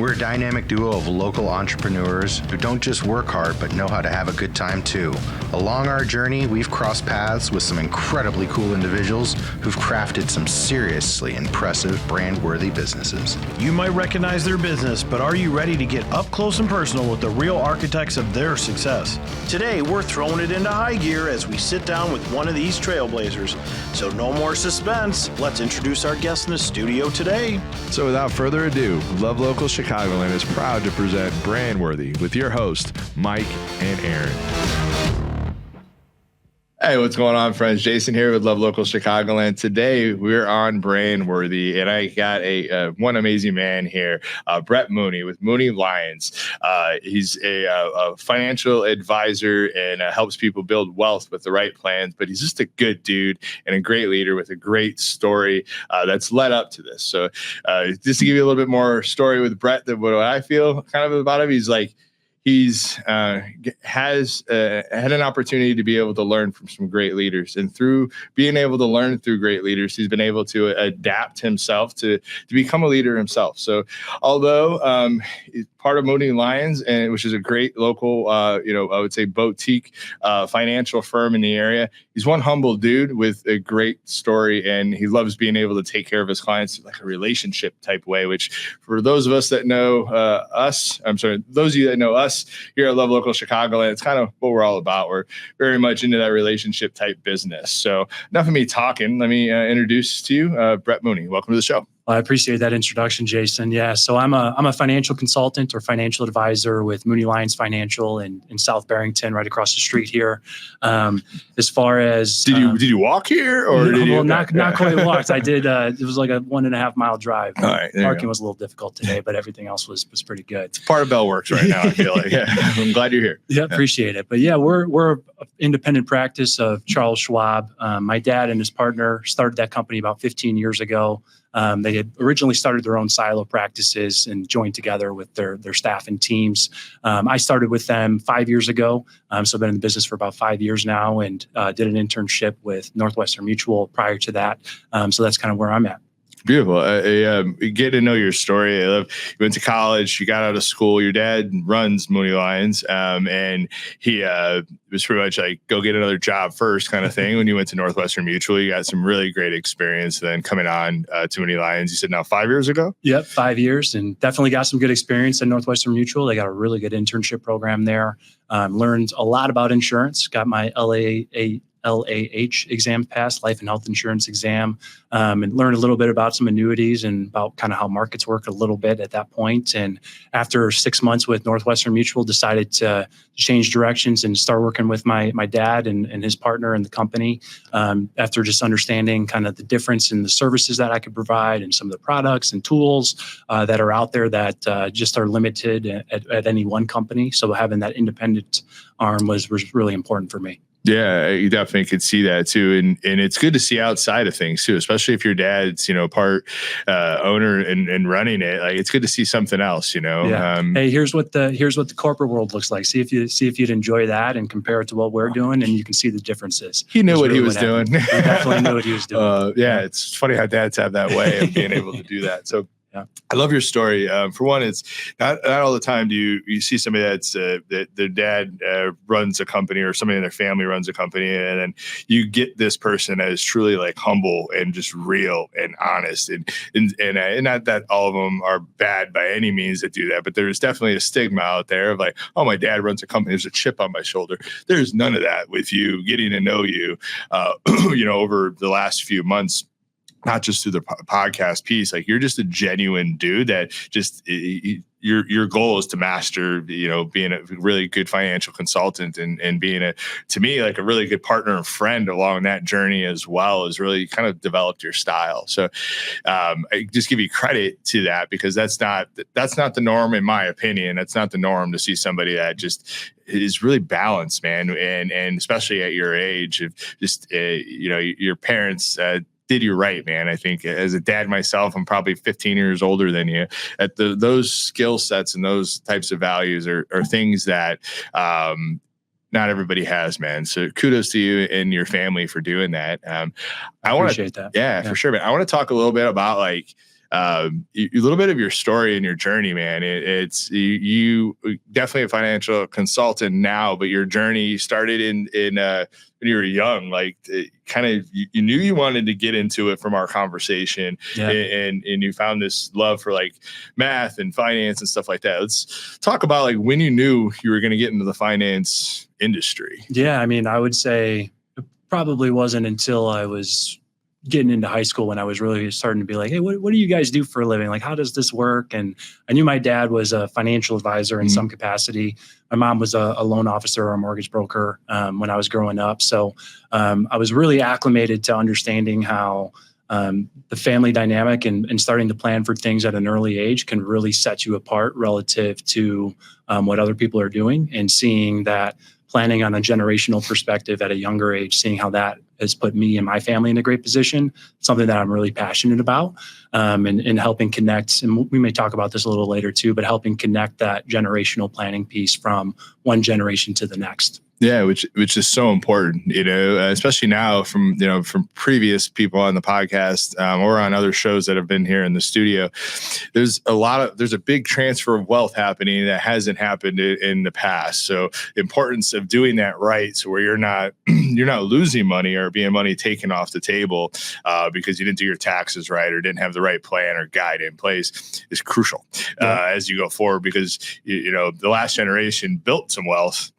We're a dynamic duo of local entrepreneurs who don't just work hard, but know how to have a good time too. Along our journey, we've crossed paths with some incredibly cool individuals who've crafted some seriously impressive brand-worthy businesses. You might recognize their business, but are you ready to get up close and personal with the real architects of their success? Today, we're throwing it into high gear as we sit down with one of these trailblazers. So no more suspense. Let's introduce our guest in the studio today. So without further ado, Love Local Chicagoland is proud to present Brandworthy with your host, Mike and Aaron. Hey, what's going on, friends? Jason here with Love Local Chicagoland. Today, we're on Brandworthy, and I got one amazing man here, Bret Mooney with Mooney Lions. He's a financial advisor and helps people build wealth with the right plans, but he's just a good dude and a great leader with a great story that's led up to this. So just to give you a little bit more story with Bret, what I feel kind of about him, he's had an opportunity to be able to learn from some great leaders, and through being able to learn through great leaders, he's been able to adapt himself to become a leader himself. So although he's part of Mooney Lions, which is a great local, I would say boutique financial firm in the area, he's one humble dude with a great story, and he loves being able to take care of his clients like a relationship type way, which for those of us that know those of you that know us here at Love Local Chicagoland, it's kind of what we're all about. We're very much into that relationship type business. So enough of me talking. Let me introduce to you Bret Mooney. Welcome to the show. Well, I appreciate that introduction, Jason. Yeah, so I'm a financial consultant or financial advisor with Mooney Lions Financial in South Barrington, right across the street here. As far as did you walk here or not quite walked. I did. It was like a 1.5 mile drive. All right, parking was a little difficult today, but everything else was pretty good. It's part of Bellworks right now. I feel like. Yeah, I'm glad you're here. Yeah, appreciate it. But yeah, we're an independent practice of Charles Schwab. My dad and his partner started that company about 15 years ago. They had originally started their own silo practices and joined together with their staff and teams. I started with them 5 years ago. So I've been in the business for about 5 years now, and did an internship with Northwestern Mutual prior to that. So that's kind of where I'm at. Beautiful. Get to know your story. I love you went to college, you got out of school. Your dad runs Mooney Lions, and he was pretty much like, go get another job first kind of thing. When you went to Northwestern Mutual, you got some really great experience. Then coming on to Mooney Lions, you said now 5 years ago? Yep, 5 years, and definitely got some good experience at Northwestern Mutual. They got a really good internship program there. Learned a lot about insurance, got my LAH exam passed, life and health insurance exam, and learned a little bit about some annuities and about kind of how markets work a little bit at that point. And after 6 months with Northwestern Mutual, decided to change directions and start working with my dad and his partner in the company. After just understanding kind of the difference in the services that I could provide and some of the products and tools that are out there that just are limited at any one company. So having that independent arm was really important for me. Yeah, you definitely could see that too, and it's good to see outside of things too, especially if your dad's part owner and running it. Like, it's good to see something else, Yeah. Hey, here's what the corporate world looks like. See if you'd enjoy that and compare it to what we're doing, and you can see the diffenses. He knew what he was doing. He definitely knew what he was doing. Yeah, it's funny how dads have that way of being able to do that. So. Yeah. I love your story. For one, it's not all the time do you see somebody that's that their dad runs a company or somebody in their family runs a company, and then you get this person that is truly like humble and just real and honest, and not that all of them are bad by any means that do that, but there's definitely a stigma out there of like, oh, my dad runs a company, there's a chip on my shoulder. There's none of that with you. Getting to know you, over the last few months. Not just through the podcast piece, like, you're just a genuine dude that just your goal is to master, being a really good financial consultant and being to me, like a really good partner and friend along that journey as well, has really kind of developed your style. So I just give you credit to that, because that's not the norm, in my opinion. That's not the norm to see somebody that just is really balanced, man. And especially at your age, of just, your parents, did you right, man. I think as a dad myself, I'm probably 15 years older than you. Those skill sets and those types of values are things that not everybody has, man. So kudos to you and your family for doing that. I appreciate that. Yeah, for sure. But I want to talk a little bit about a little bit of your story and your journey, man. It's you definitely a financial consultant now, but your journey started in when you were young, like kind of you knew you wanted to get into it from our conversation, and you found this love for like math and finance and stuff like that. Let's talk about like when you knew you were going to get into the finance industry. Yeah, I mean, I would say it probably wasn't until I was getting into high school when I was really starting to be like, hey, what do you guys do for a living? Like, how does this work? And I knew my dad was a financial advisor in some capacity. My mom was a loan officer or a mortgage broker when I was growing up. So I was really acclimated to understanding how the family dynamic and starting to plan for things at an early age can really set you apart relative to what other people are doing, and seeing that planning on a generational perspective at a younger age, seeing how that has put me and my family in a great position, something that I'm really passionate about, and helping connect. And we may talk about this a little later too, but helping connect that generational planning piece from one generation to the next. Yeah, which is so important, especially now from previous people on the podcast or on other shows that have been here in the studio. There's a big transfer of wealth happening that hasn't happened in the past. So the importance of doing that right, so where you're not losing money or being money taken off the table because you didn't do your taxes right or didn't have the right plan or guide in place, is crucial as you go forward, because the last generation built some wealth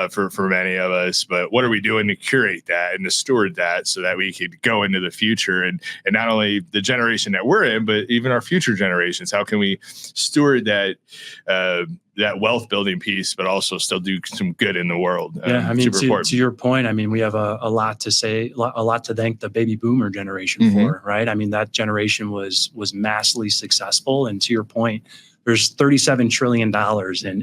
for many of us, but what are we doing to curate that and to steward that so that we could go into the future and not only the generation that we're in, but even our future generations? How can we steward that wealth building piece, but also still do some good in the world? Yeah, I mean, to your point, I mean, we have a lot to say, a lot to thank the baby boomer generation for, right? I mean, that generation was massively successful, and to your point, there's $37 trillion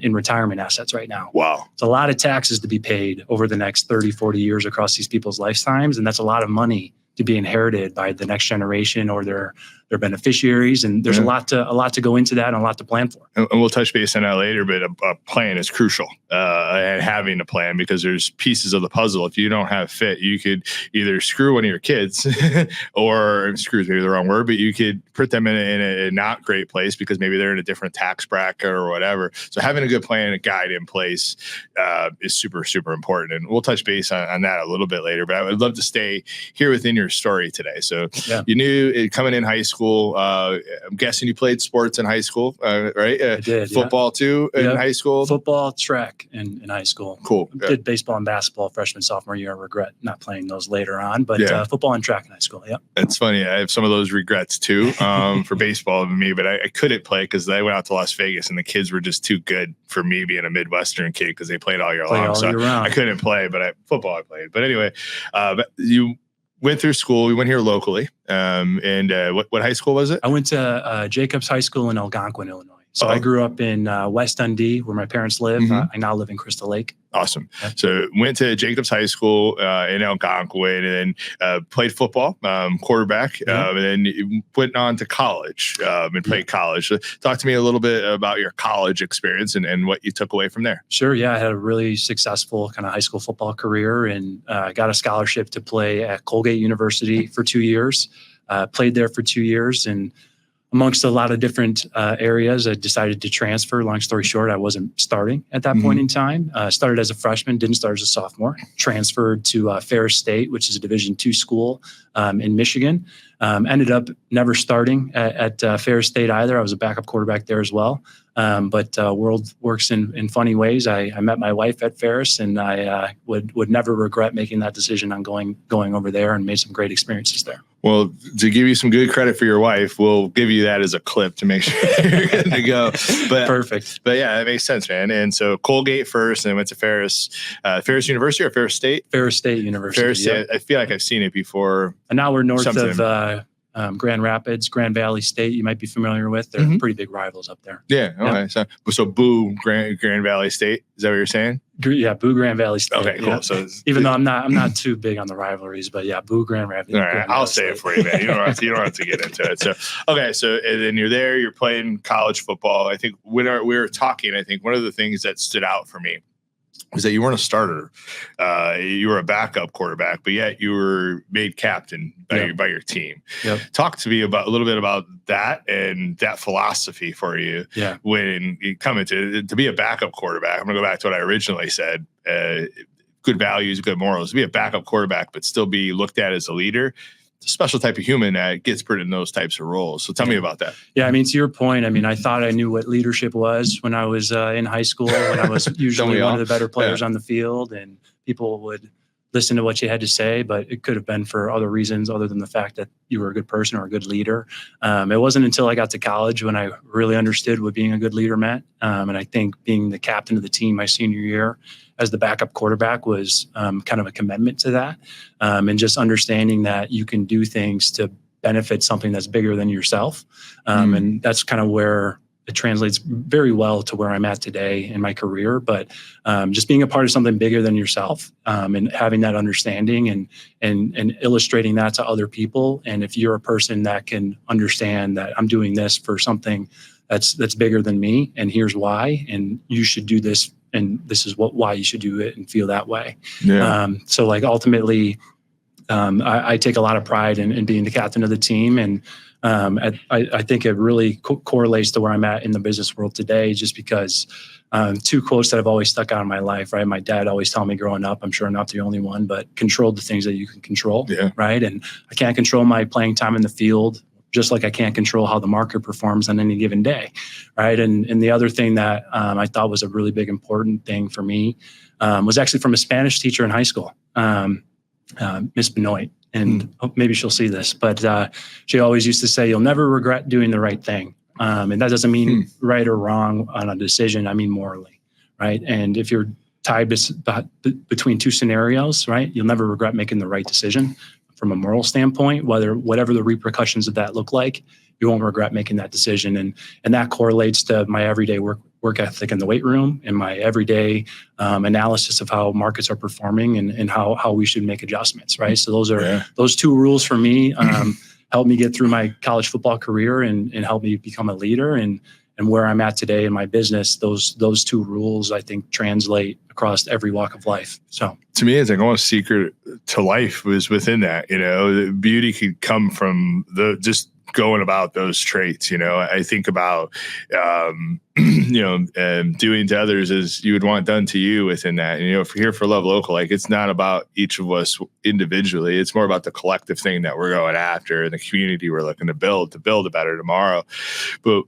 in retirement assets right now. Wow. It's a lot of taxes to be paid over the next 30, 40 years across these people's lifetimes. And that's a lot of money to be inherited by the next generation or their beneficiaries. And there's a lot to go into that and a lot to plan for. And we'll touch base on that later, but a plan is crucial, and having a plan, because there's pieces of the puzzle. If you don't have fit, you could either screw one of your kids or screw is maybe the wrong word, but you could put them in a not great place because maybe they're in a different tax bracket or whatever. So having a good plan, a guide in place is super, super important. And we'll touch base on that a little bit later, but I would love to stay here within your story today. So you knew coming in high school, I'm guessing you played sports in high school, right? I did. Football too in high school? Football, track in high school. Cool. Did baseball and basketball freshman, sophomore year. I regret not playing those later on, but football and track in high school. Yeah. It's funny. I have some of those regrets too for baseball and me, but I couldn't play because I went out to Las Vegas and the kids were just too good for me being a Midwestern kid because they played all year long. So I couldn't play, but football I played. But anyway, you went through school. We went here locally. And what high school was it? I went to Jacobs High School in Algonquin, Illinois. So I grew up in West Dundee, where my parents live. I now live in Crystal Lake. Awesome. So went to Jacobs High School in Algonquin, and then played football, quarterback, and then went on to college and played college. So talk to me a little bit about your college experience and what you took away from there. Sure. Yeah, I had a really successful kind of high school football career, and got a scholarship to play at Colgate University for 2 years. Played there for 2 years, and amongst a lot of different areas, I decided to transfer. Long story short, I wasn't starting at that point in time. Started as a freshman, didn't start as a sophomore. Transferred to Ferris State, which is a Division II school in Michigan. Ended up never starting at Ferris State either. I was a backup quarterback there as well. But world works in funny ways. I met my wife at Ferris, and I would never regret making that decision on going over there, and made some great experiences there. Well, to give you some good credit for your wife, we'll give you that as a clip to make sure you're good to go. But perfect. But yeah, that makes sense, man. And so Colgate first, and then went to Ferris University or Ferris State? Ferris State University. Ferris State. I feel like I've seen it before. And now we're north of Grand Rapids, Grand Valley State. You might be familiar with. They're pretty big rivals up there. Yeah. Okay. Yeah. So boo Grand Valley State. Is that what you're saying? Yeah, boo Grand Valley State. Okay, cool. Yeah. So even though I'm not too big on the rivalries, but yeah, boo Grand Valley. All right, I'll say it for you, man. You don't have to get into it. So okay, so and then you're there. You're playing college football. I think when we were talking, I think one of the things that stood out for me was that you weren't a starter. You were a backup quarterback, but yet you were made captain by your team. Yep. Talk to me about a little bit about that and that philosophy for you. Yeah. When you come into to be a backup quarterback. I'm gonna go back to what I originally said. Good values, good morals. To be a backup quarterback, but still be looked at as a leader. It's a special type of human that gets put in those types of roles. So tell me about that. Yeah, I mean, to your point, I mean, I thought I knew what leadership was when I was in high school, when I was usually one of the better players on the field, and people would listen to what you had to say, but it could have been for other reasons other than the fact that you were a good person or a good leader. It wasn't until I got to college when I really understood what being a good leader meant. And I think being the captain of the team my senior year as the backup quarterback was kind of a commitment to that. And just understanding that you can do things to benefit something that's bigger than yourself. And that's kind of where it translates very well to where I'm at today in my career. But just being a part of something bigger than yourself, and having that understanding and illustrating that to other people. And if you're a person that can understand that I'm doing this for something that's bigger than me, and here's why, and you should do this, and this is why you should do it, and feel that way. Yeah. So like ultimately, I take a lot of pride in being the captain of the team, and I think it really correlates to where I'm at in the business world today, just because two quotes that have always stuck out in my life, right? My dad always told me growing up, I'm sure I'm not the only one, but control the things that you can control, right? And I can't control my playing time in the field, just like I can't control how the market performs on any given day, right? And the other thing that I thought was a really big important thing for me was actually from a Spanish teacher in high school, Miss Benoit. And maybe she'll see this, but she always used to say, you'll never regret doing the right thing. And that doesn't mean right or wrong on a decision. I mean morally, right? And if you're tied between two scenarios, right, you'll never regret making the right decision from a moral standpoint, whatever the repercussions of that look like, you won't regret making that decision. And that correlates to my everyday work ethic in the weight room and my everyday analysis of how markets are performing and how we should make adjustments, right? So those two rules for me helped me get through my college football career and helped me become a leader. And where I'm at today in my business, those two rules, I think, translate across every walk of life. So to me, it's like almost secret to life was within that. The beauty could come from just going about those traits. I think about, doing to others as you would want done to you within that. And, here for Love Local, like it's not about each of us individually. It's more about the collective thing that we're going after and the community we're looking to build a better tomorrow. But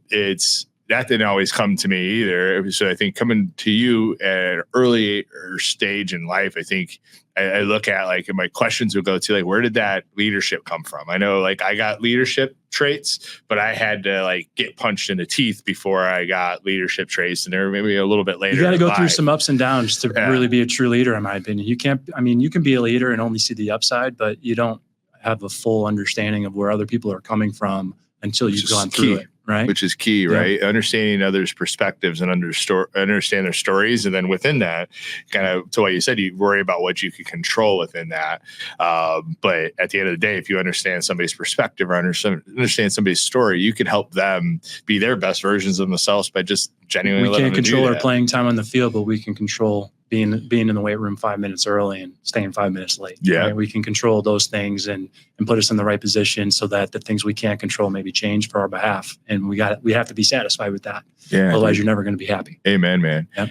that didn't always come to me either. So I think coming to you at an early stage in life, I think I look at like, and my questions would go to like, where did that leadership come from? I know like I got leadership traits, but I had to like get punched in the teeth before I got leadership traits. And they're maybe a little bit later. You got to go through some ups and downs to really be a true leader, in my opinion. You can be a leader and only see the upside, but you don't have a full understanding of where other people are coming from until you've gone through it. Right. Which is key, right? Understanding others' perspectives and understand their stories. And then within that, kind of to what you said, you worry about what you can control within that. But at the end of the day, if you understand somebody's perspective or understand somebody's story, you can help them be their best versions of themselves by just genuinely letting them do that. We can't control our playing time on the field, but we can control being in the weight room 5 minutes early and staying 5 minutes late. Yeah. Right? We can control those things and put us in the right position so that the things we can't control maybe change for our behalf. And we have to be satisfied with that. Yeah. Otherwise you're never going to be happy. Amen, man. Yep.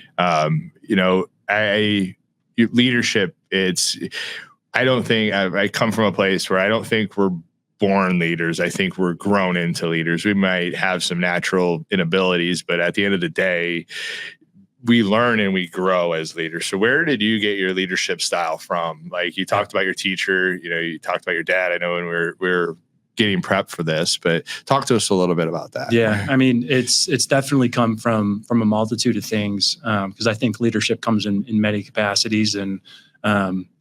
Leadership, I don't think I come from a place where I don't think we're born leaders. I think we're grown into leaders. We might have some natural inabilities, but at the end of the day, we learn and we grow as leaders. So where did you get your leadership style from? Like you talked about your teacher, you talked about your dad. I know when we're getting prepped for this, but talk to us a little bit about that. Yeah. I mean, it's definitely come from a multitude of things. Because I think leadership comes in many capacities. And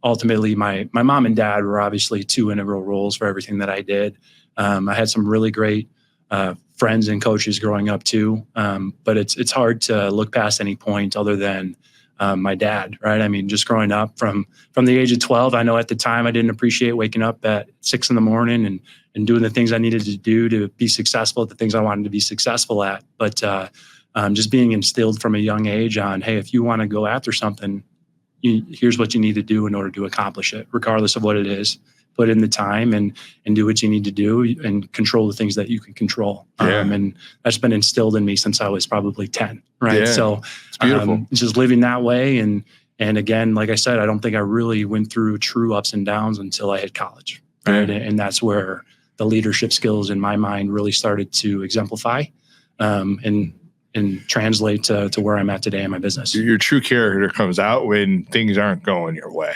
ultimately my mom and dad were obviously two integral roles for everything that I did. I had some really great friends and coaches growing up too. But it's hard to look past any point other than my dad, right? I mean, just growing up from the age of 12, I know at the time I didn't appreciate waking up at 6 a.m. and doing the things I needed to do to be successful at the things I wanted to be successful at. But just being instilled from a young age on, hey, if you want to go after something, here's what you need to do in order to accomplish it, regardless of what it is. Put in the time and do what you need to do and control the things that you can control. And that's been instilled in me since I was probably 10, right? Yeah, so it's beautiful. Just living that way. And again, like I said, I don't think I really went through true ups and downs until I hit college, right? And that's where the leadership skills in my mind really started to exemplify and translate to where I'm at today in my business. Your true character comes out when things aren't going your way,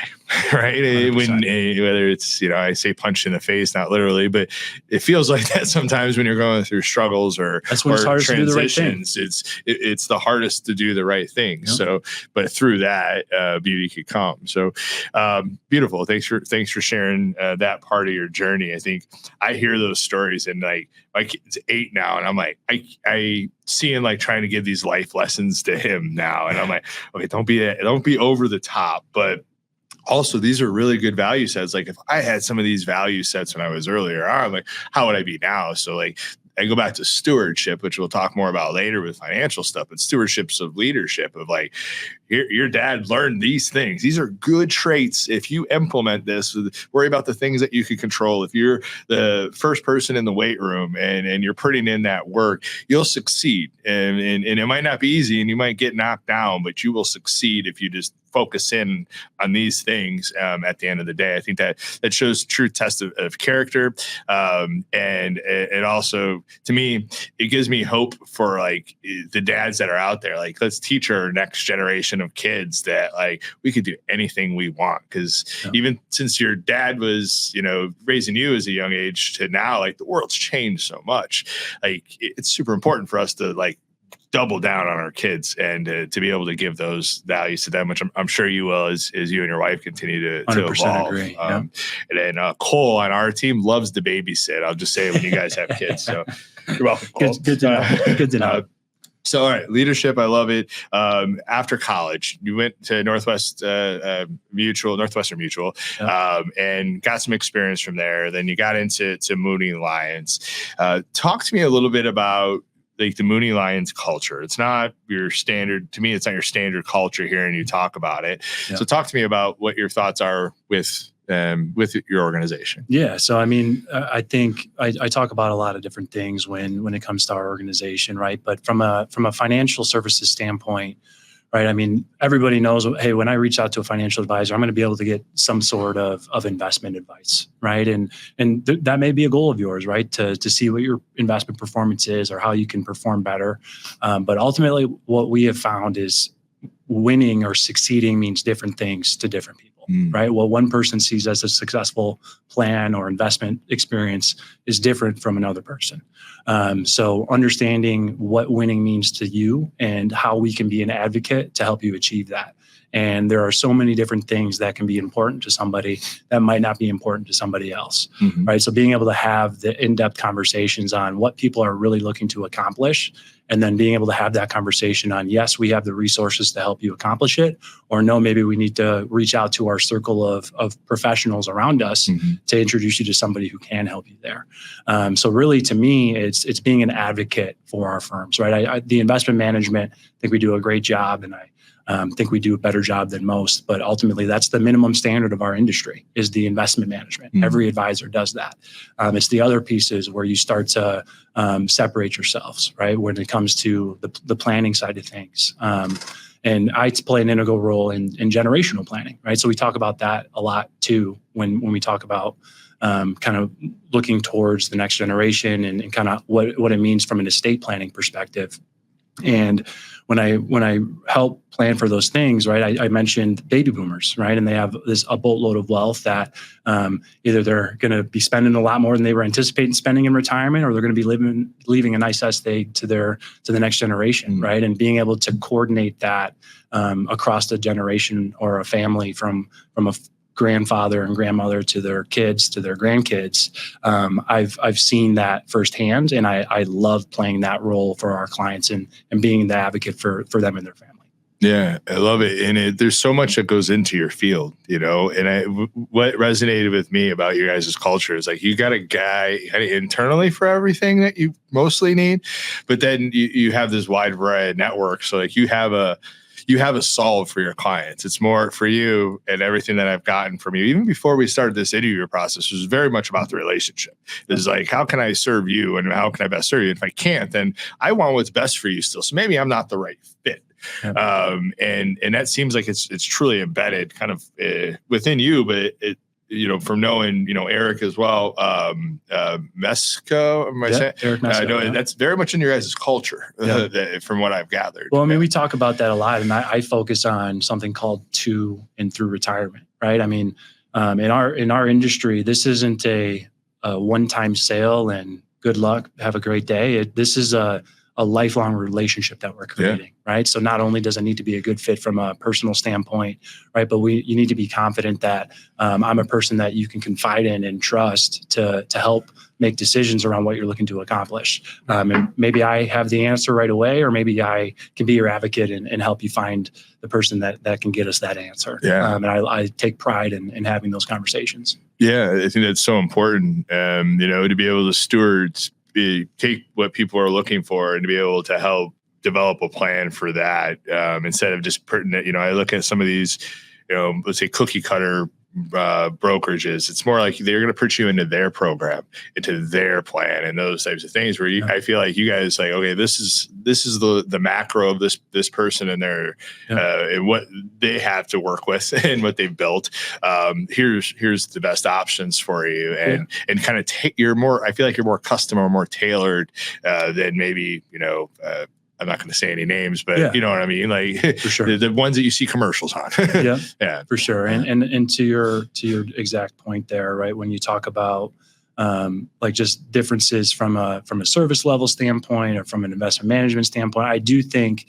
right? 100%. Whether it's, I say punch in the face, not literally, but it feels like that sometimes when you're going through struggles or transitions. It's the hardest to do the right thing. Yep. So, but through that, beauty could come. So, beautiful. Thanks for sharing that part of your journey. I think I hear those stories and like my kid's 8 now, and I'm like, I see him like trying to give these life lessons to him now, and I'm like, okay, don't be over the top, but also these are really good value sets. Like if I had some of these value sets when I was earlier, I'm like, how would I be now? So like I go back to stewardship, which we'll talk more about later with financial stuff, but stewardships of leadership of like, your dad learned these things. These are good traits. If you implement this, worry about the things that you can control. If you're the first person in the weight room and you're putting in that work, you'll succeed. And it might not be easy and you might get knocked down, but you will succeed if you just focus in on these things at the end of the day. I think that shows true test of character. And it also, to me, it gives me hope for like the dads that are out there. Like, let's teach our next generation of kids that like we could do anything we want. Because even since your dad was, raising you as a young age to now, like the world's changed so much. Like it's super important for us to like double down on our kids and to be able to give those values to them, which I'm sure you will as you and your wife continue to evolve. Agree. And then Cole on our team loves to babysit. I'll just say when you guys have kids. So you're welcome, Cole. Good to know. Good to know. So, all right, leadership, I love it. After college, you went to Northwestern Mutual, and got some experience from there. Then you got into Mooney Lions. Talk to me a little bit about like the Mooney Lions culture. It's not your standard, to me, it's not your standard culture here, and you talk about it. Yeah. So talk to me about what your thoughts are with your organization. Yeah. So, I mean, I think I talk about a lot of different things when it comes to our organization, right? But from a financial services standpoint, right? I mean, everybody knows, hey, when I reach out to a financial advisor, I'm going to be able to get some sort of investment advice, right? And that may be a goal of yours, right? To see what your investment performance is or how you can perform better. But ultimately, what we have found is winning or succeeding means different things to different people. Right. What one person sees as a successful plan or investment experience is different from another person. So understanding what winning means to you and how we can be an advocate to help you achieve that. And there are so many different things that can be important to somebody that might not be important to somebody else, right? So being able to have the in-depth conversations on what people are really looking to accomplish, and then being able to have that conversation on, yes, we have the resources to help you accomplish it, or no, maybe we need to reach out to our circle of professionals around us to introduce you to somebody who can help you there. So really, to me, it's being an advocate for our firms, right? The investment management, I think we do a great job, and I think we do a better job than most, but ultimately that's the minimum standard of our industry is the investment management. Every advisor does that. It's the other pieces where you start to separate yourselves, right? When it comes to the planning side of things. And I play an integral role in generational planning, right? So we talk about that a lot too, when we talk about kind of looking towards the next generation and kind of what it means from an estate planning perspective. And when I help plan for those things, right, I mentioned baby boomers, right, and they have a boatload of wealth that either they're going to be spending a lot more than they were anticipating spending in retirement, or they're going to be leaving a nice estate to the next generation, right, and being able to coordinate that across the generation or a family from a grandfather and grandmother to their kids to their grandkids. I've seen that firsthand, and I love playing that role for our clients and being the advocate for them and their family. Yeah, I love it. And there's so much that goes into your field, and what resonated with me about your guys' culture is like, you got a guy internally for everything that you mostly need, but then you have this wide variety of networks. So like you have a solve for your clients. It's more for you, and everything that I've gotten from you, even before we started this interview process, was very much about the relationship. It's like, how can I serve you and how can I best serve you? And if I can't, then I want what's best for you still. So maybe I'm not the right fit. And that seems like it's truly embedded kind of within you, but it from knowing, Eric as well, Mesco, am I saying? Eric Mesco, I know that's very much in your guys' culture, from what I've gathered. Well, I mean, we talk about that a lot, and I focus on something called to and through retirement, right? I mean, in our industry, this isn't a one-time sale and good luck, have a great day. This is a lifelong relationship that we're creating, right? So not only does it need to be a good fit from a personal standpoint, right, but you need to be confident that I'm a person that you can confide in and trust to help make decisions around what you're looking to accomplish. And maybe I have the answer right away, or maybe I can be your advocate and help you find the person that can get us that answer. And I take pride in having those conversations. Yeah, I think that's so important, to be able to take what people are looking for and to be able to help develop a plan for that, instead of just putting it, I look at some of these, let's say cookie cutter brokerages. It's more like they're going to put you into their program, into their plan, and those types of things where I feel like you guys like, okay, this is the macro of this person and their and what they have to work with and what they've built. Here's the best options for you, and kind of I feel like you're more custom or more tailored than maybe I'm not going to say any names, but you know what I mean? Like, for sure. the ones that you see commercials on. Yeah, for sure. And to your exact point there, right? When you talk about like just differences from a service level standpoint or from an investment management standpoint, I do think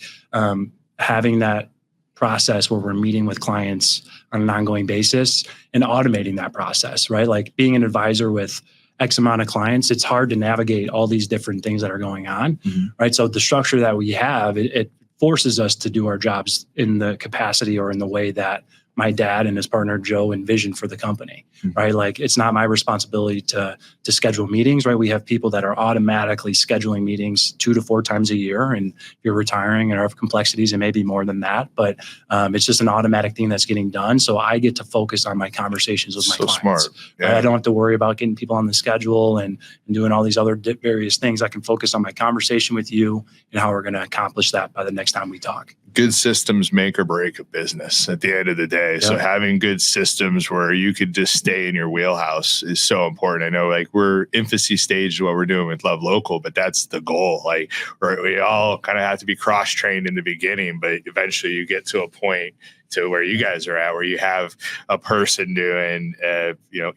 having that process where we're meeting with clients on an ongoing basis and automating that process, right? Like being an advisor with X amount of clients, it's hard to navigate all these different things that are going on, right? So the structure that we have, it forces us to do our jobs in the capacity or in the way that my dad and his partner Joe envisioned for the company, right? Like it's not my responsibility to schedule meetings, right? We have people that are automatically scheduling meetings 2 to 4 times a year, and if you're retiring and have complexities, it may be more than that, but it's just an automatic thing that's getting done. So I get to focus on my conversations with my clients. Smart. Yeah. Right? I don't have to worry about getting people on the schedule and doing all these other various things. I can focus on my conversation with you and how we're going to accomplish that by the next time we talk. Good systems make or break a business at the end of the day. So having good systems where you could just stay in your wheelhouse is so important. I know like we're infancy stage of what we're doing with Love Local, but that's the goal. Like we all kind of have to be cross-trained in the beginning, but eventually you get to a point to where you guys are at, where you have a person doing,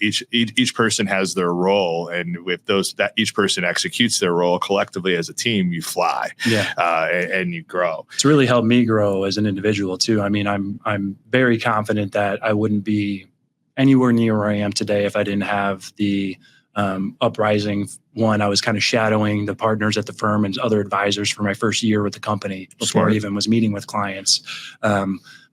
each person has their role, and with that each person executes their role collectively as a team, you fly, and you grow. It's really helped me grow as an individual too. I mean, I'm very confident that I wouldn't be anywhere near where I am today if I didn't have the uprising. One, I was kind of shadowing the partners at the firm and other advisors for my first year with the company before I even was meeting with clients.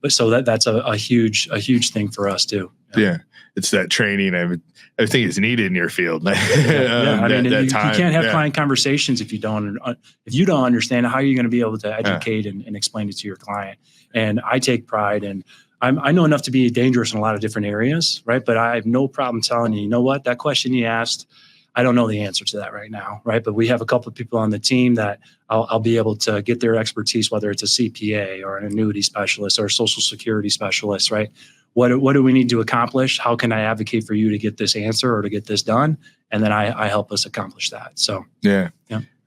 But so that's a huge thing for us too. Yeah. It's that training. I think it's needed in your field. I mean, you can't have client conversations if you don't understand how you're going to be able to educate and explain it to your client. And I take pride in. I know enough to be dangerous in a lot of different areas, right? But I have no problem telling you, what, that question you asked, I don't know the answer to that right now, right? But we have a couple of people on the team that I'll be able to get their expertise, whether it's a CPA or an annuity specialist or a social security specialist, right? What do we need to accomplish? How can I advocate for you to get this answer or to get this done? And then I help us accomplish that. So yeah.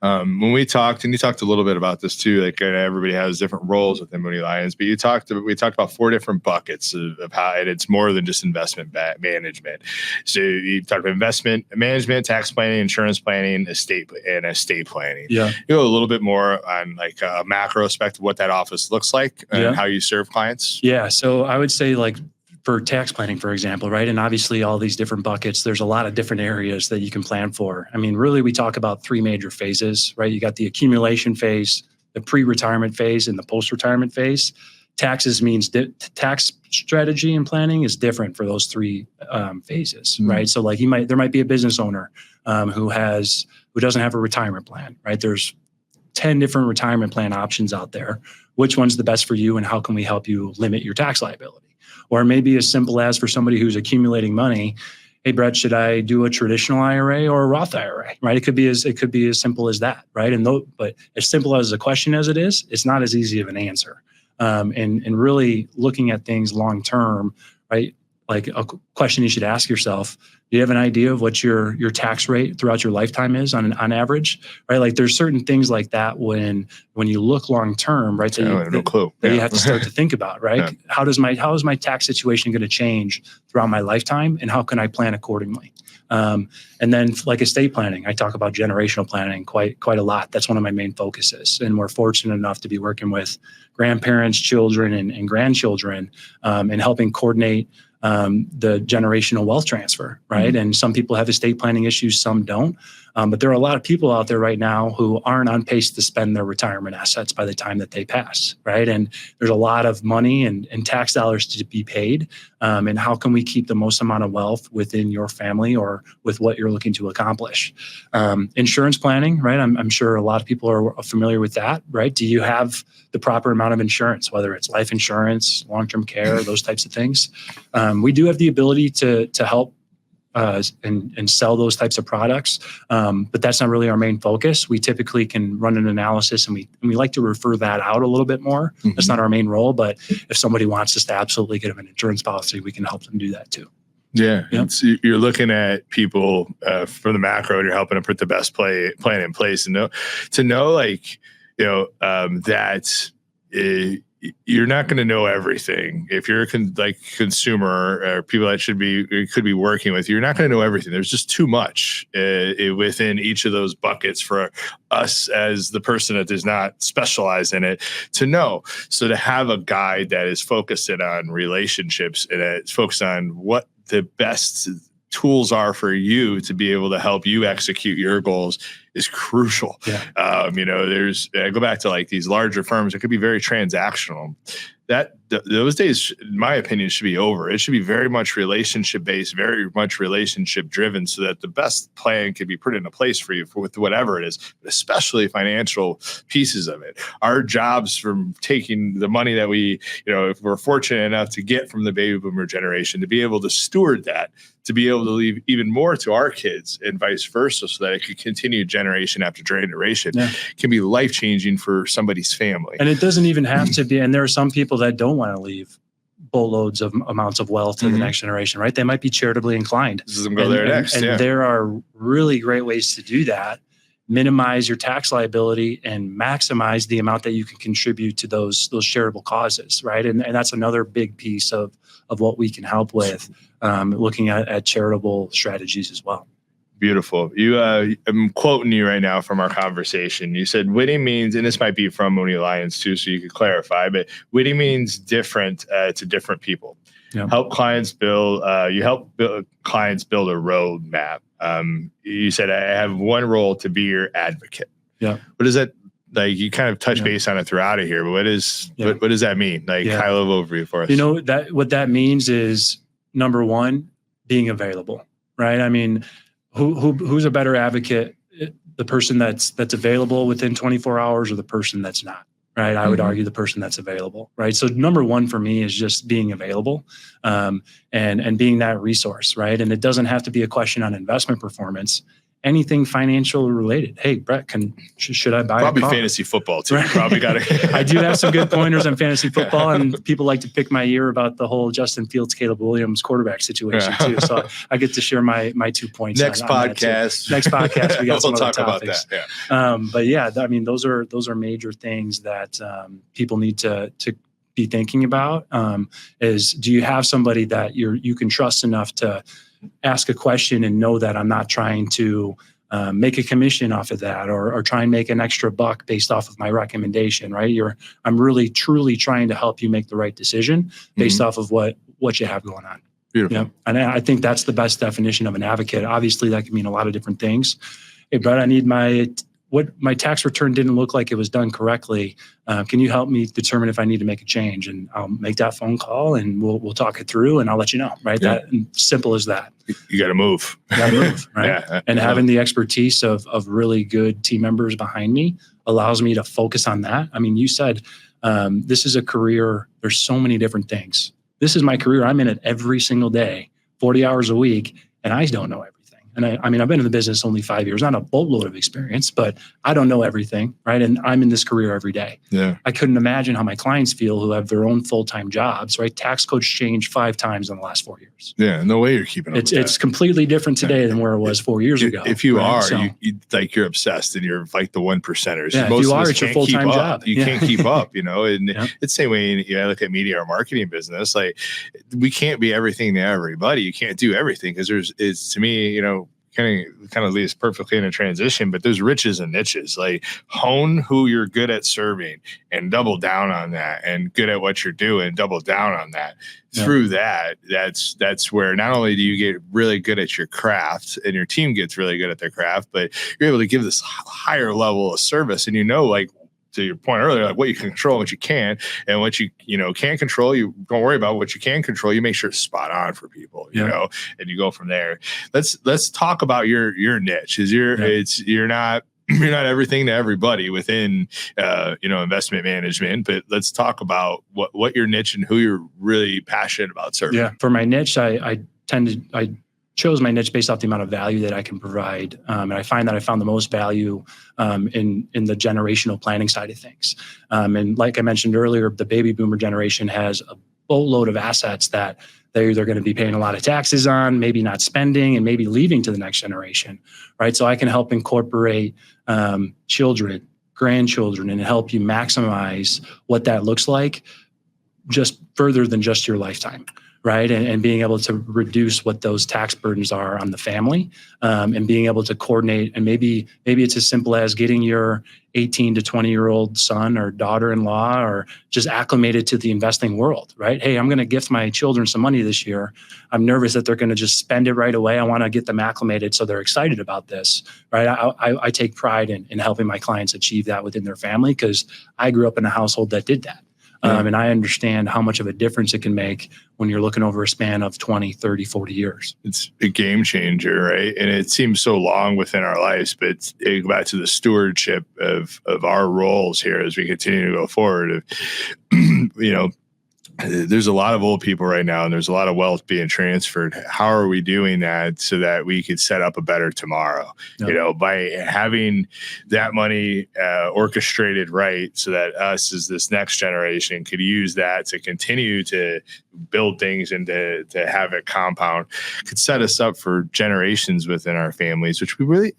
When we talked, and you talked a little bit about this too, like everybody has different roles within Mooney Lions, but we talked about 4 different buckets of how, and it's more than just investment management. So you talked about investment management, tax planning, insurance planning, estate planning. Yeah. You know, a little bit more on like a macro aspect of what that office looks like and how you serve clients. Yeah. So I would say like, for tax planning, for example, right? And obviously all these different buckets, there's a lot of different areas that you can plan for. I mean, really, we talk about 3 major phases, right? You got the accumulation phase, the pre-retirement phase, and the post-retirement phase. taxes means tax strategy and planning is different for those three phases, right? So like there might be a business owner who doesn't have a retirement plan, right? There's 10 different retirement plan options out there. Which one's the best for you, and how can we help you limit your tax liability? Or maybe as simple as for somebody who's accumulating money, hey, Bret, should I do a traditional IRA or a Roth IRA, right? It could be as simple as that, right? But as simple as a question as it is, it's not as easy of an answer. And really looking at things long term, right? Like a question you should ask yourself: do you have an idea of what your tax rate throughout your lifetime is on average, right? Like there's certain things like that when you look long term, right? I have no clue. That you have to start to think about, right? Yeah. How is my tax situation going to change throughout my lifetime, and how can I plan accordingly? And then like estate planning, I talk about generational planning quite a lot. That's one of my main focuses, and we're fortunate enough to be working with grandparents, children, and grandchildren, and helping coordinate the generational wealth transfer, right? Mm-hmm. And some people have estate planning issues, some don't. But there are a lot of people out there right now who aren't on pace to spend their retirement assets by the time that they pass, right? And there's a lot of money and tax dollars to be paid. And how can we keep the most amount of wealth within your family or with what you're looking to accomplish? Insurance planning, right? I'm sure a lot of people are familiar with that, right? Do you have the proper amount of insurance, whether it's life insurance, long-term care, those types of things? We do have the ability to help and sell those types of products, but that's not really our main focus. We typically can run an analysis, and we like to refer that out a little bit more. Mm-hmm. That's not our main role, but if somebody wants us to absolutely get them an insurance policy, we can help them do that too. Yeah, yep. You're looking at people from the macro, and you're helping them put the best plan in place, and to know like that. You're not going to know everything. If you're a consumer or people that could be working with you, you're not going to know everything. There's just too much within each of those buckets for us as the person that does not specialize in it to know. So to have a guide that is focused on relationships and it's focused on what the best tools are for you to be able to help you execute your goals is crucial. Yeah. I go back to like these larger firms. It could be very transactional. Those days, in my opinion, should be over. It should be very much relationship based, very much relationship driven, so that the best plan can be put into place for you with whatever it is, but especially financial pieces of it. Our jobs from taking the money that if we're fortunate enough to get from the baby boomer generation, to be able to steward that, to be able to leave even more to our kids and vice versa, so that it could continue generation after generation, can be life-changing for somebody's family. And it doesn't even have to be, and there are some people that don't want to leave boatloads of amounts of wealth to the next generation, right? They might be charitably inclined. There are really great ways to do that. Minimize your tax liability and maximize the amount that you can contribute to those charitable causes, right? And that's another big piece of what we can help with, looking at charitable strategies as well. Beautiful. I'm quoting you right now from our conversation. You said winning means, and this might be from Mooney Lions too, so you could clarify, but winning means different to different people. Yep. You help clients build a roadmap. You said, I have one role to be your advocate. Yeah. What is that? Like you kind of touch base on it throughout it here, but what does that mean? Like high level overview for us. What that means is, number one, being available, right? I mean, who's a better advocate? The person that's available within 24 hours or the person that's not, right? I would argue the person that's available, right? So number one for me is just being available, and being that resource, right? And it doesn't have to be a question on investment performance. Anything financial related. Hey, Bret, should I buy probably a car? Fantasy football too? Right. Probably got to. I do have some good pointers on fantasy football, and people like to pick my ear about the whole Justin Fields, Caleb Williams quarterback situation too. So I get to share my 2 points. Next podcast, we got some we'll other talk topics. about that. But yeah, I mean, those are major things that people need to be thinking about. Is do you have somebody that you can trust enough to ask a question and know that I'm not trying to make a commission off of that or try and make an extra buck based off of my recommendation, right? I'm really truly trying to help you make the right decision based off of what you have going on. Beautiful. Yeah. And I think that's the best definition of an advocate. Obviously that can mean a lot of different things. Hey, Bret, I need what my tax return didn't look like it was done correctly. Can you help me determine if I need to make a change? And I'll make that phone call and we'll talk it through and I'll let you know, right? Yeah. That simple as that. You got to move. You got to move, right? Yeah. And having the expertise of really good team members behind me allows me to focus on that. I mean, you said this is a career. There's so many different things. This is my career. I'm in it every single day, 40 hours a week, and I don't know everything. And I mean, I've been in the business only 5 years, not a boatload of experience, but I don't know everything, right? And I'm in this career every day. Yeah. I couldn't imagine how my clients feel who have their own full-time jobs, right? Tax codes changed 5 times in the last 4 years. Yeah. No way you're keeping up with It's completely different today than where it was 4 years ago. If you right? are, So, you like you're obsessed and you're like the 1%ers. Yeah, if Most you of are, us it's your can't keep full-time up. job. You Yeah. can't keep up, and Yeah. it's the same way I look at media or marketing business. Like we can't be everything to everybody. You can't do everything because it's to me, kind of leads perfectly in a transition, but there's riches and niches. Like hone who you're good at serving and double down on that, and good at what you're doing, double down on that. Yeah. Through that's where not only do you get really good at your craft and your team gets really good at their craft, but you're able to give this higher level of service. And like, to your point earlier, like what you can control, what you can't, and what you can't control, you don't worry about. What you can control, you make sure it's spot on for people, and you go from there. Let's talk about your niche. You're not everything to everybody within investment management, but let's talk about what your niche and who you're really passionate about serving. Yeah, for my niche, I chose my niche based off the amount of value that I can provide. And I find that I found the most value in the generational planning side of things. And like I mentioned earlier, the baby boomer generation has a boatload of assets that they're either going to be paying a lot of taxes on, maybe not spending, and maybe leaving to the next generation, right? So I can help incorporate children, grandchildren, and help you maximize what that looks like just further than just your lifetime. Right. And being able to reduce what those tax burdens are on the family, and being able to coordinate. And maybe it's as simple as getting your 18 to 20-year-old son or daughter-in-law or just acclimated to the investing world. Right. Hey, I'm going to gift my children some money this year. I'm nervous that they're going to just spend it right away. I want to get them acclimated so they're excited about this. Right. I take pride in helping my clients achieve that within their family because I grew up in a household that did that. And I understand how much of a difference it can make when you're looking over a span of 20, 30, 40 years. It's a game changer, right? And it seems so long within our lives, but it back to the stewardship of our roles here as we continue to go forward. There's a lot of old people right now and there's a lot of wealth being transferred. How are we doing that so that we could set up a better tomorrow? Yep. By having that money orchestrated right so that us as this next generation could use that to continue to build things and to have it compound could set us up for generations within our families, which we really,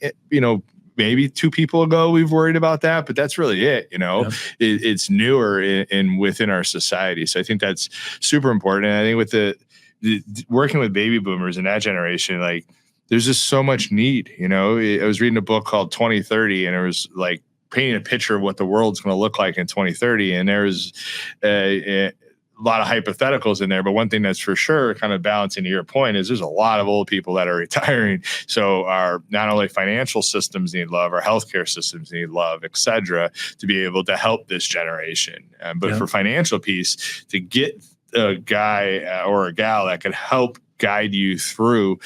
maybe 2 people ago we've worried about that, but that's really it. Yep. It's newer in within our society. So I think that's super important. And I think with the working with baby boomers in that generation, like there's just so much need. I was reading a book called 2030 and it was like painting a picture of what the world's going to look like in 2030. And there's a lot of hypotheticals in there, but one thing that's for sure kind of balancing to your point is there's a lot of old people that are retiring. So our not only financial systems need love, our healthcare systems need love, et cetera, to be able to help this generation. But for financial piece, to get a guy or a gal that could help guide you through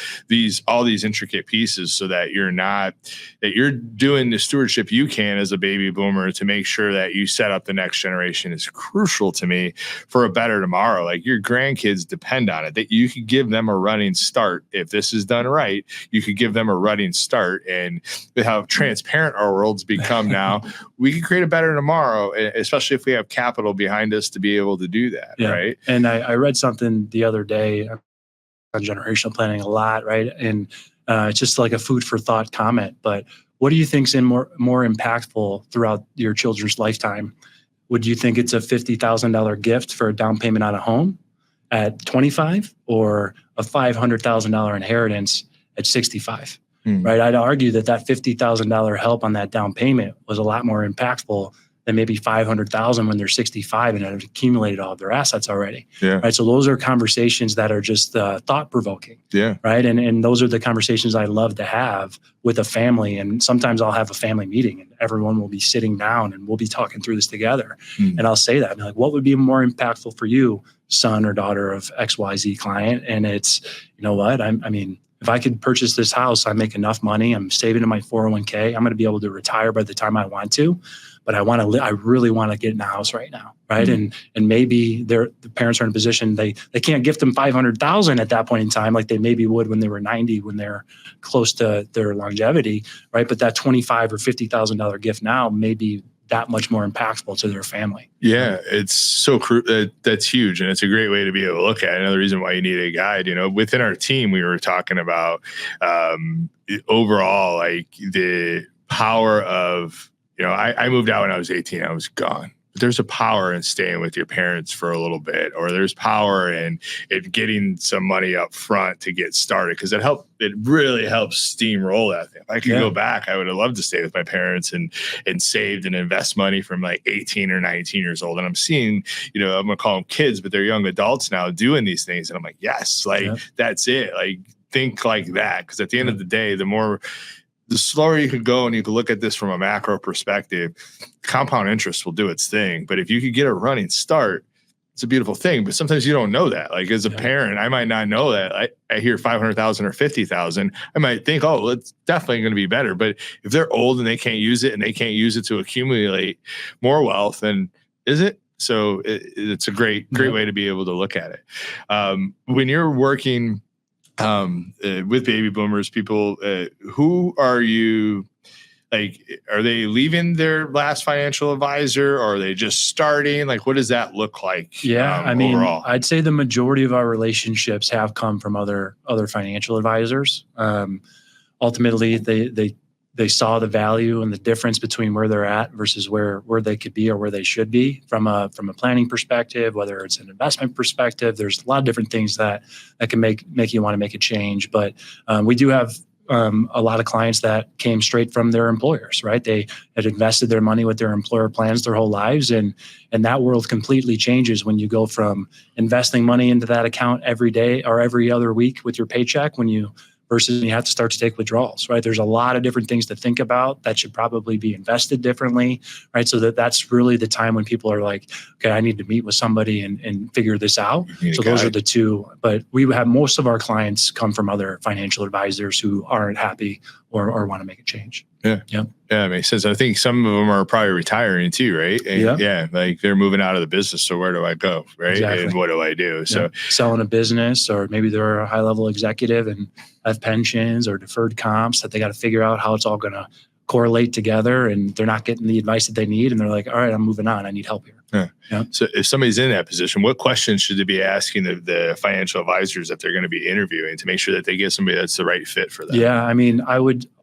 all these intricate pieces so that you're doing the stewardship you can as a baby boomer to make sure that you set up the next generation is crucial to me for a better tomorrow. Like your grandkids depend on it, that you could give them a running start. If this is done right, you could give them a running start. And with how transparent our world's become now, we can create a better tomorrow, especially if we have capital behind us to be able to do that. Yeah. Right. And I read something the other day on generational planning a lot, right? And it's just like a food for thought comment. But what do you think's more impactful throughout your children's lifetime? Would you think it's a $50,000 gift for a down payment on a home at 25 or a $500,000 inheritance at 65? Right? I'd argue that $50,000 help on that down payment was a lot more impactful than maybe 500,000 when they're 65 and have accumulated all of their assets already. Yeah. Right. So those are conversations that are just thought provoking. Yeah. Right. And those are the conversations I love to have with a family. And sometimes I'll have a family meeting and everyone will be sitting down and we'll be talking through this together. And I'll say that, and like, what would be more impactful for you, son or daughter of XYZ client? And it's, you know what, I mean, if I could purchase this house, I make enough money, I'm saving in my 401k, I'm going to be able to retire by the time I want to, but I really want to get in a house right now. Right. And maybe the parents are in a position, they can't gift them 500,000 at that point in time, like they maybe would when they were 90, when they're close to their longevity. Right. But that $25,000 or $50,000 gift now may be that much more impactful to their family. Yeah, it's so that's huge. And it's a great way to be able to look at it. Another reason why you need a guide, within our team, we were talking about overall, like the power of, I moved out when I was 18, I was gone. But there's a power in staying with your parents for a little bit, or there's power in getting some money up front to get started. Cause it really helps steamroll that thing. If I could go back, I would have loved to stay with my parents and saved and invest money from like 18 or 19 years old. And I'm seeing, I'm gonna call them kids, but they're young adults now doing these things. And I'm like, yes, that's it. Like, think like that. Cause at the end of the day, the slower you can go and you can look at this from a macro perspective, compound interest will do its thing. But if you could get a running start, it's a beautiful thing. But sometimes you don't know that. Like as a parent, I might not know that. I hear 500,000 or 50,000. I might think, oh, it's definitely going to be better. But if they're old and they can't use it and they can't use it to accumulate more wealth, then is it? So it's a great way to be able to look at it. When you're working with baby boomers, people, who are you, like, are they leaving their last financial advisor, or are they just starting? Like, what does that look like? Yeah. I mean, overall? I'd say the majority of our relationships have come from other financial advisors. Ultimately, they saw the value and the difference between where they're at versus where they could be or where they should be from a planning perspective, whether it's an investment perspective. There's a lot of different things that can make you want to make a change. But we do have a lot of clients that came straight from their employers, right? They had invested their money with their employer plans their whole lives. And that world completely changes when you go from investing money into that account every day or every other week with your paycheck versus you have to start to take withdrawals, right? There's a lot of different things to think about that should probably be invested differently, right? So that's really the time when people are like, okay, I need to meet with somebody and figure this out. So those are the two. But we have most of our clients come from other financial advisors who aren't happy or want to make a change. Yeah. Yeah, it makes sense. I think some of them are probably retiring too, right? And yeah, like they're moving out of the business. So where do I go, right? Exactly. And what do I do? So selling a business, or maybe they're a high-level executive and have pensions or deferred comps that they got to figure out how it's all going to correlate together, and they're not getting the advice that they need. And they're like, all right, I'm moving on. I need help here. Yeah. So if somebody's in that position, what questions should they be asking the financial advisors that they're going to be interviewing to make sure that they get somebody that's the right fit for them? Yeah. I mean,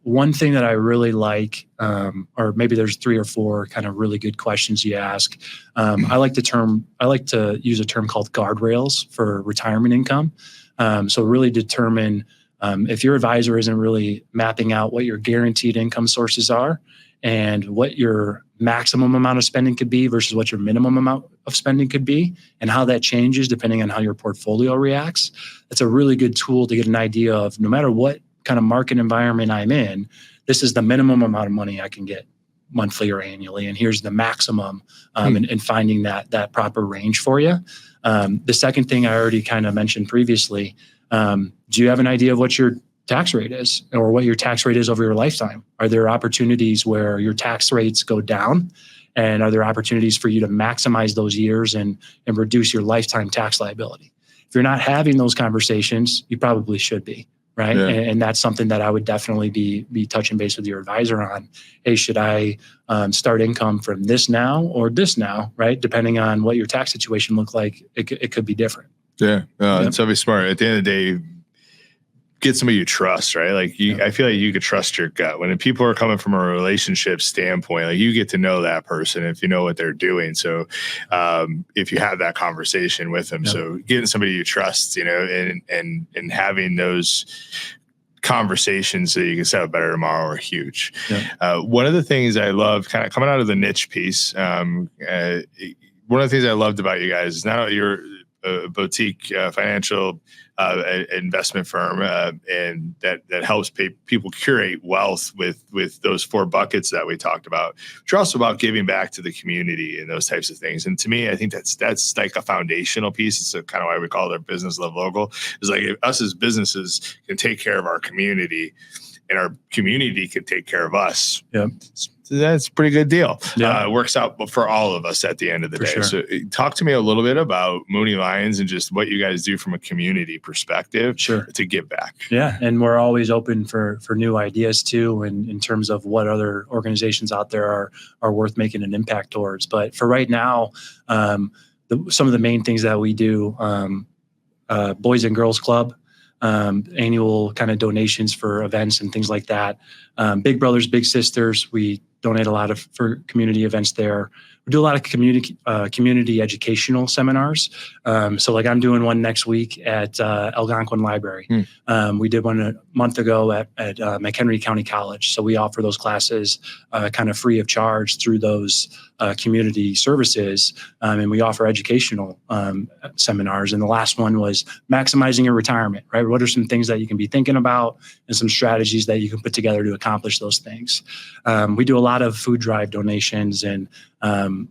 one thing that I really like, or maybe there's 3 or 4 kind of really good questions you ask. I like to use a term called guardrails for retirement income. So really determine if your advisor isn't really mapping out what your guaranteed income sources are and what your maximum amount of spending could be versus what your minimum amount of spending could be, and how that changes depending on how your portfolio reacts. That's a really good tool to get an idea of, no matter what kind of market environment I'm in, this is the minimum amount of money I can get monthly or annually, and here's the maximum, and finding that proper range for you. The second thing I already kind of mentioned previously, do you have an idea of what your tax rate is, or what your tax rate is over your lifetime? Are there opportunities where your tax rates go down? And are there opportunities for you to maximize those years and reduce your lifetime tax liability? If you're not having those conversations, you probably should be, right? Yeah. And that's something that I would definitely be touching base with your advisor on. Hey, should I start income from this now or this now, right? Depending on what your tax situation looks like, it could be different. Yeah, it's always smart. At the end of the day, get somebody you trust, right? Like I feel like you could trust your gut. When people are coming from a relationship standpoint, like you get to know that person if you know what they're doing. So if you have that conversation with them, so getting somebody you trust, and having those conversations so you can set up better tomorrow are huge. Yeah. One of the things I love, kind of coming out of the niche piece, one of the things I loved about you guys is not only you're a boutique financial investment firm, and that helps people curate wealth with those 4 buckets that we talked about. But you're also about giving back to the community and those types of things. And to me, I think that's like a foundational piece. It's kind of why we call it our business love local. It's like if us as businesses can take care of our community, and our community can take care of us. Yeah. That's a pretty good deal. Yeah. It works out for all of us at the end of the day. Sure. So talk to me a little bit about Mooney Lions and just what you guys do from a community perspective to give back. Yeah. And we're always open for new ideas too, and in terms of what other organizations out there are worth making an impact towards. But for right now, some of the main things that we do, Boys and Girls Club, annual kind of donations for events and things like that. Big Brothers, Big Sisters, we donate a lot for community events there. We do a lot of community educational seminars. So like I'm doing one next week at Algonquin Library. We did one a month ago at McHenry County College. So we offer those classes kind of free of charge through those community services. And we offer educational seminars. And the last one was maximizing your retirement, right? What are some things that you can be thinking about and some strategies that you can put together to accomplish those things? We do a lot of food drive donations, and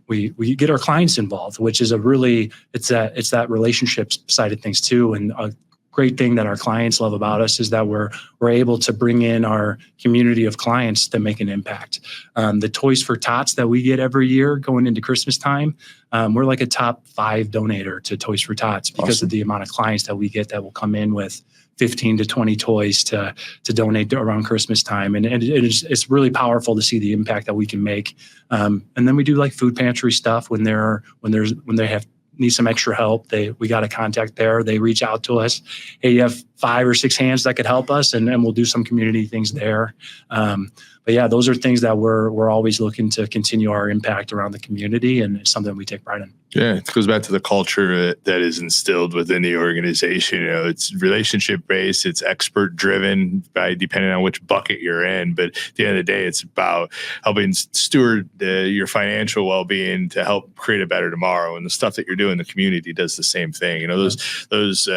we get our clients involved, which is it's that relationships side of things too. And a great thing that our clients love about us is that we're able to bring in our community of clients to make an impact. The Toys for Tots that we get every year going into Christmas time, we're like a top 5 donator to Toys for Tots because of the amount of clients that we get that will come in with 15 to 20 toys to donate around Christmas time. And it's really powerful to see the impact that we can make. And then we do like food pantry stuff when they need some extra help. We got a contact there. They reach out to us. Hey, you have 5 or 6 hands that could help us, and we'll do some community things there. But yeah, those are things that we're always looking to continue our impact around the community, and it's something we take pride in. Yeah, it goes back to the culture that is instilled within the organization. It's relationship based, it's expert driven by depending on which bucket you're in. But at the end of the day, it's about helping steward your financial well being to help create a better tomorrow. And the stuff that you're doing in the community does the same thing. Those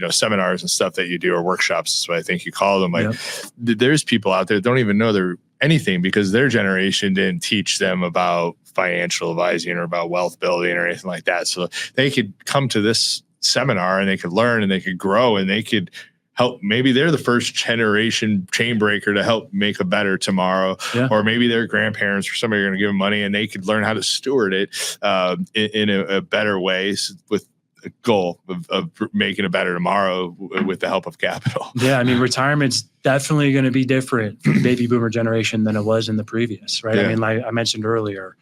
seminars and stuff that you do, or workshops is what I think you call them. Like there's people out there that don't even know they're anything because their generation didn't teach them about financial advising or about wealth building or anything like that. So they could come to this seminar and they could learn and they could grow and they could help. Maybe they're the first generation chain breaker to help make a better tomorrow, or maybe their grandparents or somebody are going to give them money and they could learn how to steward it in a better way with a goal of making a better tomorrow with the help of capital. Yeah, I mean, retirement's definitely going to be different for the baby boomer generation than it was in the previous, right? I mean, like I mentioned earlier,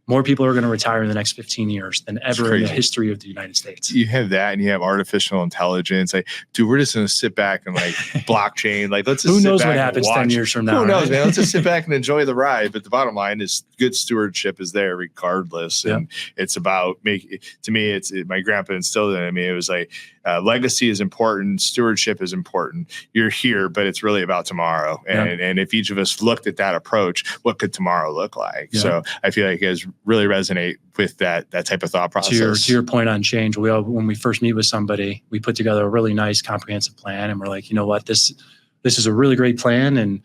more people are going to retire in the next 15 years than ever in the history of the United States. You have that, and you have artificial intelligence. Like, dude, we're just going to sit back and like blockchain. Like, let's just who sit knows back what happens 10 years from now? Who knows, man? Let's just sit back and enjoy the ride. But the bottom line is, good stewardship is there regardless. And it's about to me, my grandpa instilled it in me. It was like legacy is important, stewardship is important. You're here, but it's really about tomorrow. And if each of us looked at that approach, what could tomorrow look like? So I feel like it really resonate with that type of thought process. To your point on change, when we first meet with somebody, we put together a really nice comprehensive plan, and we're like, you know what, this is a really great plan, and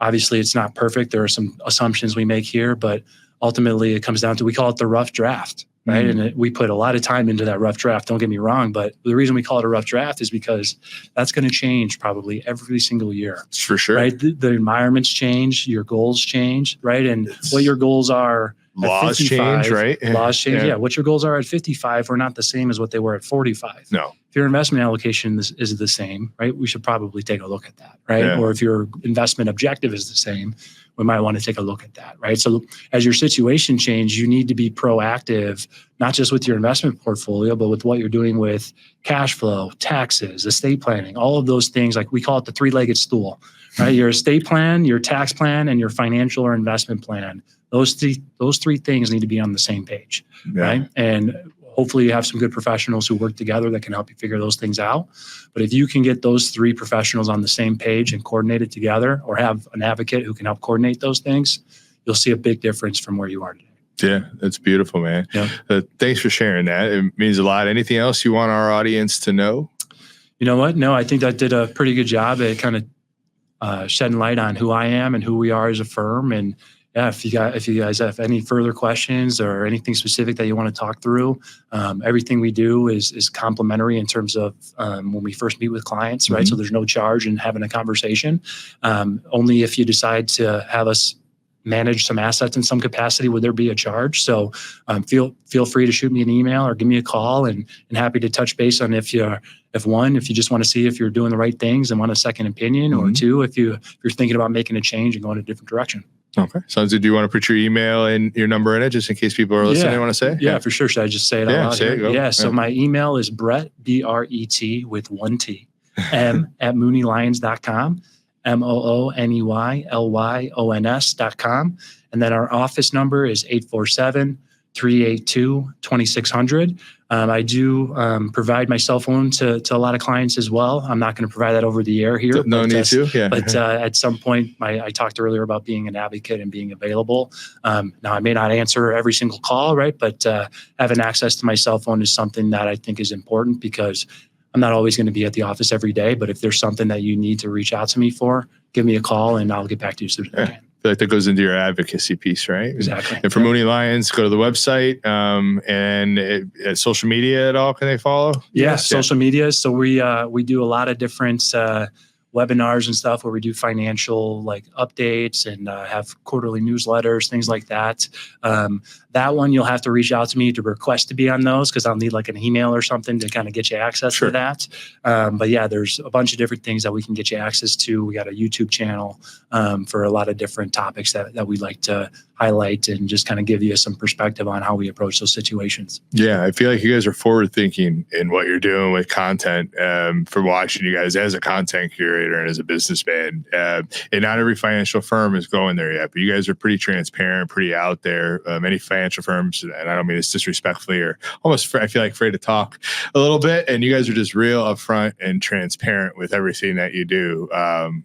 obviously it's not perfect. There are some assumptions we make here, but ultimately it comes down to, we call it the rough draft, right? And we put a lot of time into that rough draft, don't get me wrong, but the reason we call it a rough draft is because that's going to change probably every single year. For sure. Right? The environments change, your goals change, right? And what your goals are, laws change, right? Laws change. Yeah. What your goals are at 55 are not the same as what they were at 45. No. If your investment allocation is the same, right, we should probably take a look at that, right? Or if your investment objective is the same, we might want to take a look at that, right? So as your situation changes, you need to be proactive, not just with your investment portfolio, but with what you're doing with cash flow, taxes, estate planning, all of those things. Like we call it the 3-legged stool, right? Your estate plan, your tax plan, and your financial or investment plan. Those three things need to be on the same page, right? And hopefully you have some good professionals who work together that can help you figure those things out. But if you can get those 3 professionals on the same page and coordinate it together, or have an advocate who can help coordinate those things, you'll see a big difference from where you are today. Yeah, that's beautiful, man. Yeah. Thanks for sharing that. It means a lot. Anything else you want our audience to know? You know what? No, I think that did a pretty good job at kind of shedding light on who I am and who we are as a firm. And yeah, if you guys have any further questions or anything specific that you want to talk through, everything we do is complimentary in terms of when we first meet with clients, right? So there's no charge in having a conversation. Only if you decide to have us manage some assets in some capacity would there be a charge. So feel free to shoot me an email or give me a call, and happy to touch base on if you just want to see if you're doing the right things and want a second opinion, or 2, if you're thinking about making a change and going a different direction. Okay. Sounds good. Do you want to put your email and your number in it just in case people are listening? Want to say? Yeah, for sure. Should I just say it out loud? Say it, go. Yeah. So my email is Bret, BRET with 1 T, M at MooneyLyons.com. MooneyLyons.com. And then our office number is 847-382-2600. I do provide my cell phone to a lot of clients as well. I'm not going to provide that over the air here. No need to. Yeah. But at some point, I talked earlier about being an advocate and being available. Now, I may not answer every single call, right? But having access to my cell phone is something that I think is important, because I'm not always going to be at the office every day, but if there's something that you need to reach out to me for, give me a call and I'll get back to you as soon as I can. I feel like that goes into your advocacy piece, right? Exactly. And for Mooney Lions, go to the website and social media at all. Can they follow? Yeah, social media. So we do a lot of different webinars and stuff where we do financial updates and have quarterly newsletters, things like that. That one, you'll have to reach out to me to request to be on those, because I'll need an email or something to kind of get you access to that. But yeah, there's a bunch of different things that we can get you access to. We got a YouTube channel for a lot of different topics that we'd like to highlight and just kind of give you some perspective on how we approach those situations. Yeah, I feel like you guys are forward thinking in what you're doing with content. From watching you guys as a content curator and as a businessman, and not every financial firm is going there yet, but you guys are pretty transparent, pretty out there. Many financial firms, and I don't mean this disrespectfully, or almost I feel like afraid to talk a little bit, and you guys are just real upfront and transparent with everything that you do,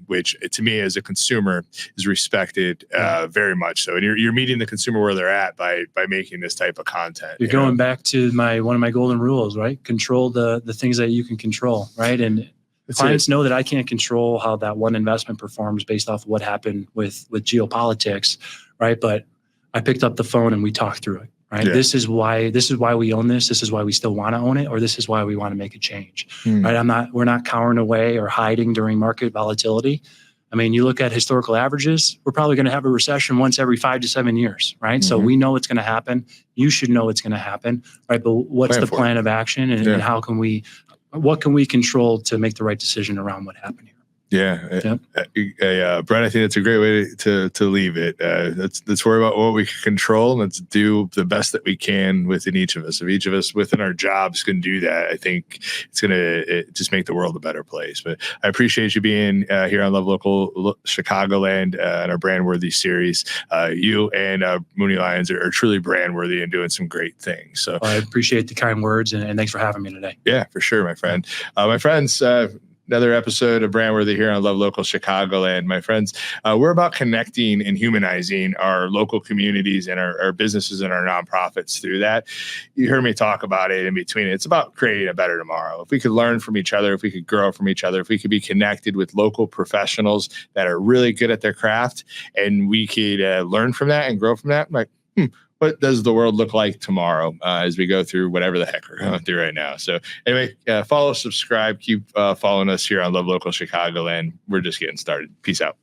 which to me as a consumer is respected very much so. And you're meeting the consumer where they're at by making this type of content. You're going back to one of my golden rules, right? Control the things that you can control, right? And clients know that I can't control how that one investment performs based off of what happened with geopolitics, right? But I picked up the phone and we talked through it, right? Yeah. This is why we own this. This is why we still want to own it, or this is why we want to make a change, right? We're not cowering away or hiding during market volatility. I mean, you look at historical averages, we're probably going to have a recession once every 5 to 7 years, right? So we know it's going to happen. You should know it's going to happen, right? But what's the plan of action, and what can we control to make the right decision around what happened here? Yeah. Brett, I think that's a great way to leave it. Let's worry about what we can control. Let's do the best that we can within each of us. If each of us within our jobs can do that, I think it's going to just make the world a better place. But I appreciate you being here on Love Local Chicagoland and our Brand Worthy series. You and Mooney Lions are truly brand worthy and doing some great things. So I appreciate the kind words, and thanks for having me today. Yeah, for sure, my friend. My friends, another episode of Brand Worthy here on Love Local Chicagoland. My friends, we're about connecting and humanizing our local communities and our businesses and our nonprofits through that. You heard me talk about it in between. It's about creating a better tomorrow. If we could learn from each other, if we could grow from each other, if we could be connected with local professionals that are really good at their craft, and we could learn from that and grow from that, what does the world look like tomorrow as we go through whatever the heck we're going through right now? So anyway, follow, subscribe, keep following us here on Love Local Chicagoland. We're just getting started. Peace out.